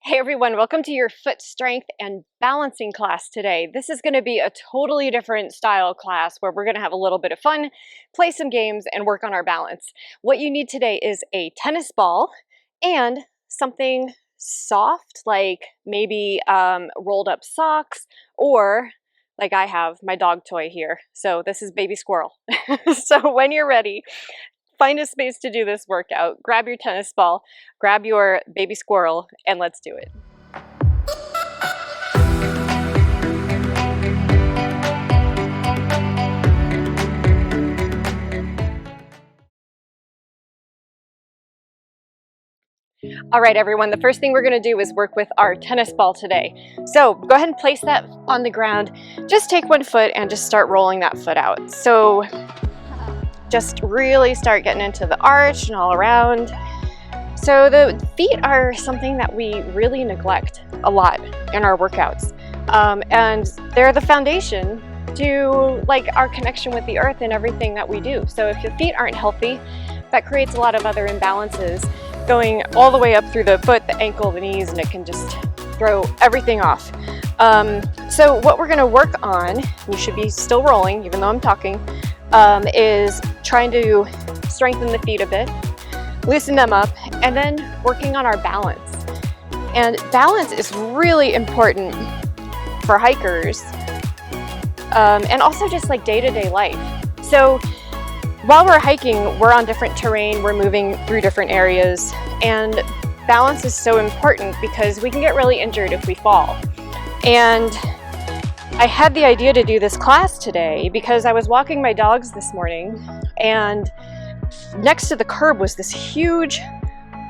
Hey everyone, welcome to your foot strength and balancing class today. This is going to be a totally different style class where we're going to have a little bit of fun, play some games, and work on our balance. What you need today is a tennis ball and something soft, like maybe rolled up socks, or like I have my dog toy here. So this is baby squirrel. So when you're ready, find a space to do this workout, grab your tennis ball, grab your baby squirrel, and let's do it. All right, everyone, the first thing we're gonna do is work with our tennis ball today. So go ahead and place that on the ground. Just take one foot and just start rolling that foot out. So just really start getting into the arch and all around. So the feet are something that we really neglect a lot in our workouts. And they're the foundation to our connection with the earth and everything that we do. So if your feet aren't healthy, that creates a lot of other imbalances going all the way up through the foot, the ankle, the knees, and it can just throw everything off. So what we're gonna work on, you should be still rolling even though I'm talking, is trying to strengthen the feet a bit, loosen them up, and then working on our balance. And balance is really important for hikers, and also just like day-to-day life. So while we're hiking, we're on different terrain, we're moving through different areas, and balance is so important because we can get really injured if we fall. And I had the idea to do this class today because I was walking my dogs this morning, and next to the curb was this huge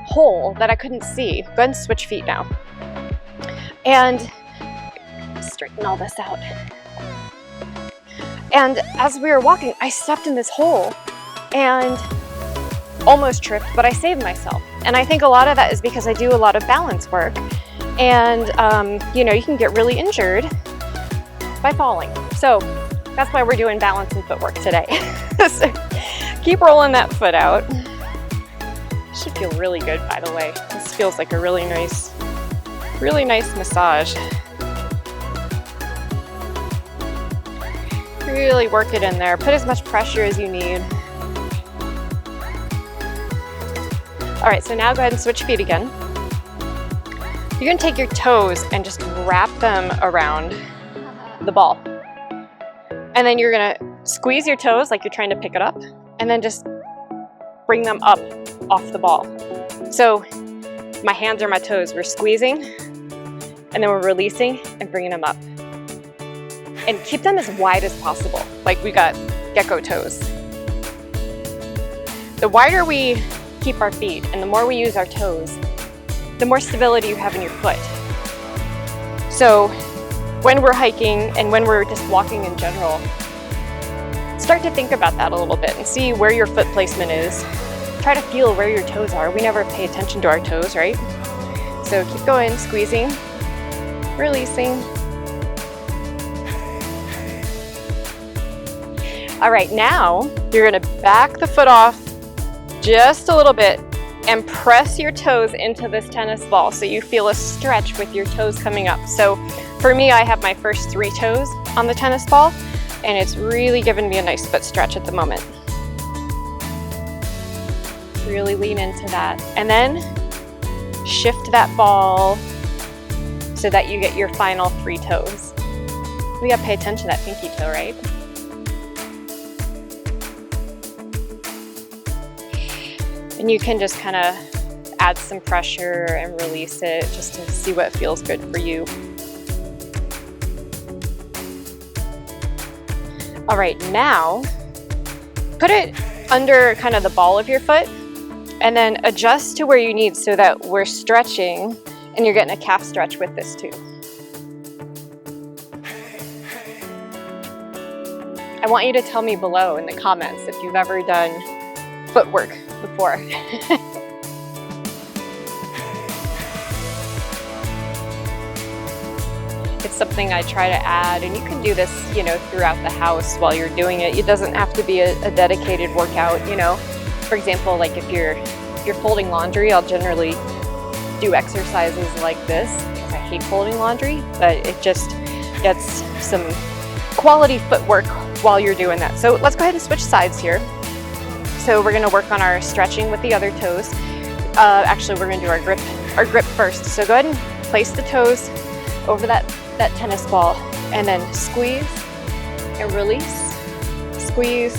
hole that I couldn't see. Go ahead and switch feet now. And straighten all this out. And as we were walking, I stepped in this hole and almost tripped, but I saved myself. And I think a lot of that is because I do a lot of balance work. And you can get really injured by falling. So that's why we're doing balance and footwork today. So keep rolling that foot out. Should feel really good, by the way. This feels like a really nice massage. Really work it in there. Put as much pressure as you need. All right, so now go ahead and switch feet again. You're gonna take your toes and just wrap them around the ball. And then you're gonna squeeze your toes like you're trying to pick it up, and then just bring them up off the ball. So my hands are my toes. We're squeezing, and then we're releasing and bringing them up. And keep them as wide as possible, like we got gecko toes. The wider we keep our feet and the more we use our toes, the more stability you have in your foot. So when we're hiking and when we're just walking in general, start to think about that a little bit and see where your foot placement is. Try to feel where your toes are. We never pay attention to our toes, right? So keep going, squeezing, releasing. All right, now you're gonna back the foot off just a little bit and press your toes into this tennis ball so you feel a stretch with your toes coming up. So for me, I have my first 3 toes on the tennis ball, and it's really giving me a nice foot stretch at the moment. Really lean into that. And then shift that ball so that you get your final 3 toes. We gotta pay attention to that pinky toe, right? And you can just kind of add some pressure and release it just to see what feels good for you. All right, now put it under kind of the ball of your foot and then adjust to where you need so that we're stretching and you're getting a calf stretch with this too. I want you to tell me below in the comments if you've ever done footwork before. It's something I try to add, and you can do this, throughout the house while you're doing it. It doesn't have to be a dedicated workout, For example, like if you're folding laundry, I'll generally do exercises like this because I hate folding laundry, but it just gets some quality footwork while you're doing that. So let's go ahead and switch sides here. So we're gonna work on our stretching with the other toes. Actually, we're gonna do our grip first. So go ahead and place the toes over that tennis ball and then squeeze and release, squeeze,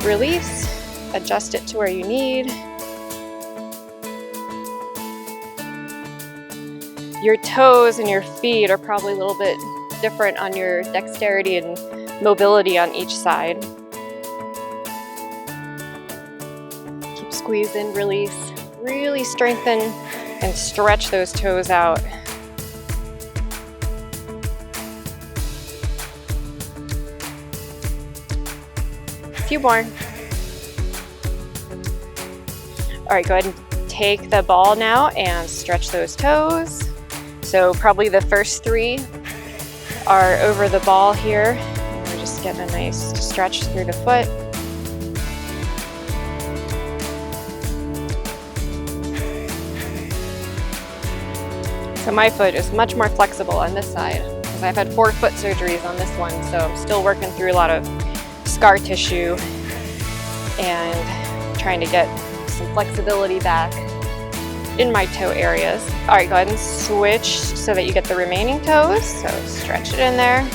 release, adjust it to where you need. Your toes and your feet are probably a little bit different on your dexterity and mobility on each side. Keep squeezing, release, really strengthen and stretch those toes out. A few more. All right, go ahead and take the ball now and stretch those toes. So probably the first 3 are over the ball here. And we're just getting a nice stretch through the foot. So my foot is much more flexible on this side because I've had 4 foot surgeries on this one, so I'm still working through a lot of scar tissue and trying to get some flexibility back in my toe areas. All right, go ahead and switch so that you get the remaining toes. So stretch it in there.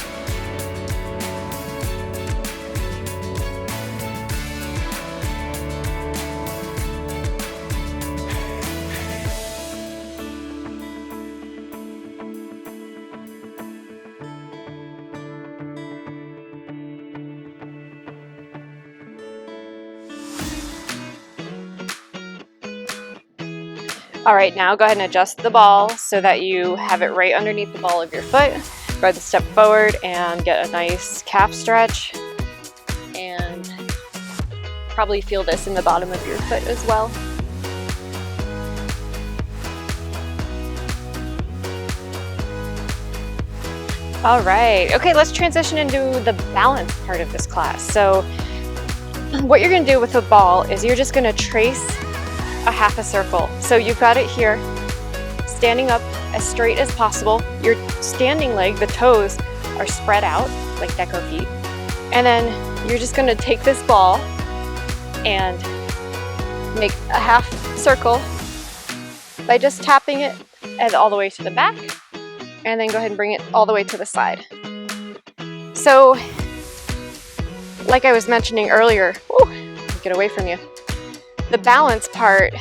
All right, now go ahead and adjust the ball so that you have it right underneath the ball of your foot. Go ahead and step forward and get a nice calf stretch. And probably feel this in the bottom of your foot as well. All right, okay, let's transition into the balance part of this class. So what you're gonna do with the ball is you're just gonna trace a half a circle. So you've got it here, standing up as straight as possible. Your standing leg, the toes, are spread out like deco feet. And then you're just gonna take this ball and make a half circle by just tapping it all the way to the back, and then go ahead and bring it all the way to the side. So, like I was mentioning earlier, get away from you. The balance part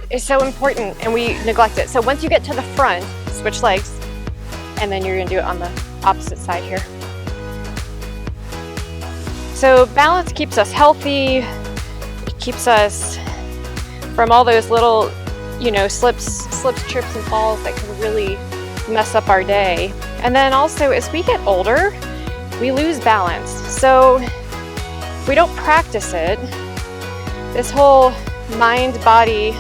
is so important and we neglect it. So once you get to the front, switch legs, and then you're gonna do it on the opposite side here. So balance keeps us healthy, it keeps us from all those little, slips, trips, and falls that can really mess up our day. And then also as we get older, we lose balance. So if we don't practice it, this whole mind-body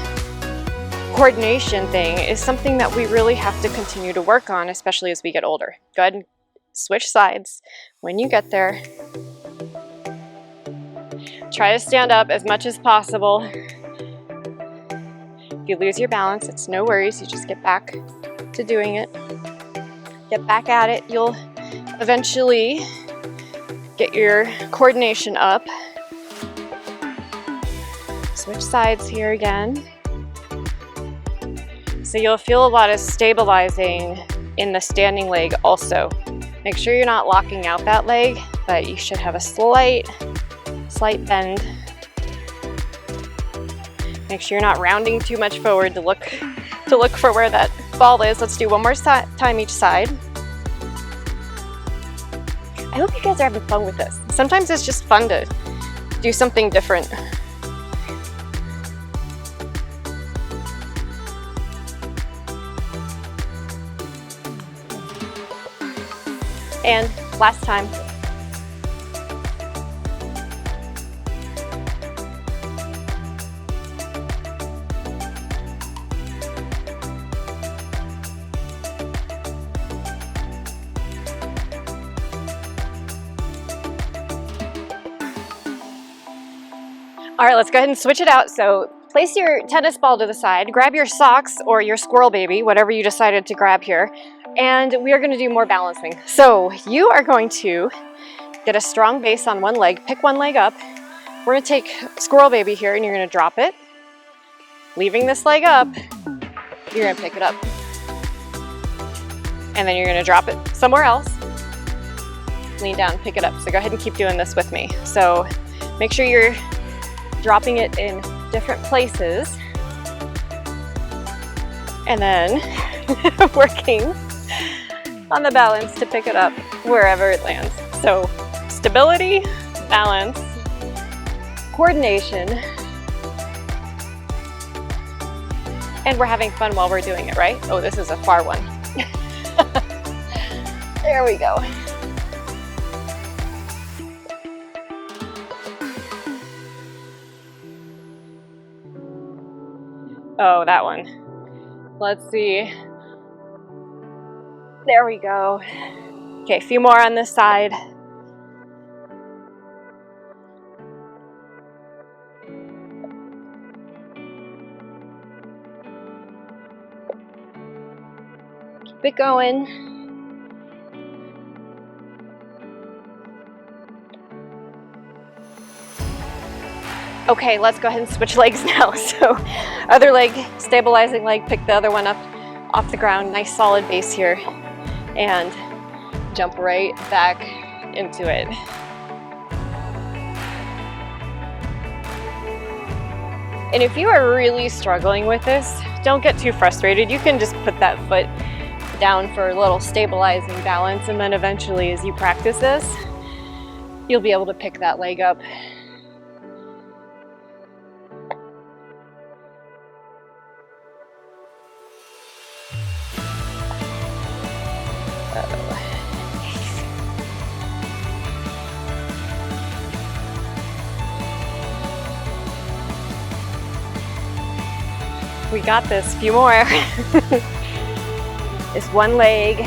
coordination thing is something that we really have to continue to work on, especially as we get older. Go ahead and switch sides when you get there. Try to stand up as much as possible. If you lose your balance, it's no worries. You just get back to doing it. Get back at it. You'll eventually get your coordination up. Switch sides here again. So you'll feel a lot of stabilizing in the standing leg also. Make sure you're not locking out that leg, but you should have a slight bend. Make sure you're not rounding too much forward to look for where that ball is. Let's do one more time each side. I hope you guys are having fun with this. Sometimes it's just fun to do something different. And last time. All right, let's go ahead and switch it out. So Place your tennis ball to the side, grab your socks or your squirrel baby, whatever you decided to grab here, and we are going to do more balancing. So you are going to get a strong base on one leg, pick one leg up. We're going to take squirrel baby here and you're going to drop it. Leaving this leg up, you're going to pick it up. And then you're going to drop it somewhere else. Lean down, pick it up. So go ahead and keep doing this with me. So make sure you're dropping it in different places. And then working on the balance to pick it up wherever it lands. So stability, balance, coordination, and we're having fun while we're doing it, right? Oh, this is a far one. There we go. Oh, that one. Let's see. There we go. Okay, a few more on this side. Keep it going. Okay, let's go ahead and switch legs now. So other leg, stabilizing leg, pick the other one up off the ground. Nice solid base here. And jump right back into it. And if you are really struggling with this, don't get too frustrated. You can just put that foot down for a little stabilizing balance, and then eventually as you practice this, you'll be able to pick that leg up. We got this, few more. Is one leg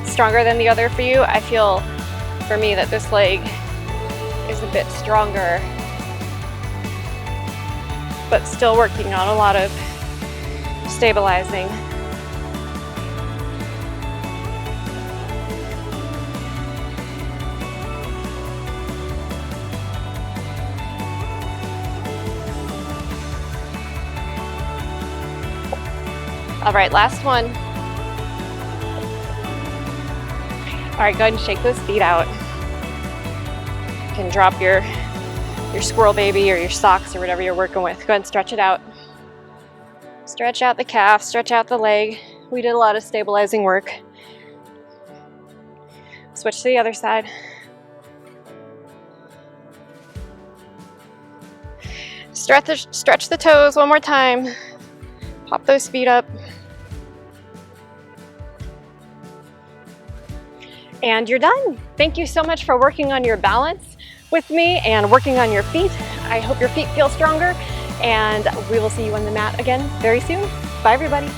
stronger than the other for you? I feel, for me, that this leg is a bit stronger, but still working on a lot of stabilizing. All right, last one. All right, go ahead and shake those feet out. You can drop your squirrel baby or your socks or whatever you're working with. Go ahead and stretch it out. Stretch out the calf, stretch out the leg. We did a lot of stabilizing work. Switch to the other side. Stretch the toes one more time. Pop those feet up. And you're done. Thank you so much for working on your balance with me and working on your feet. I hope your feet feel stronger, and we will see you on the mat again very soon. Bye, everybody.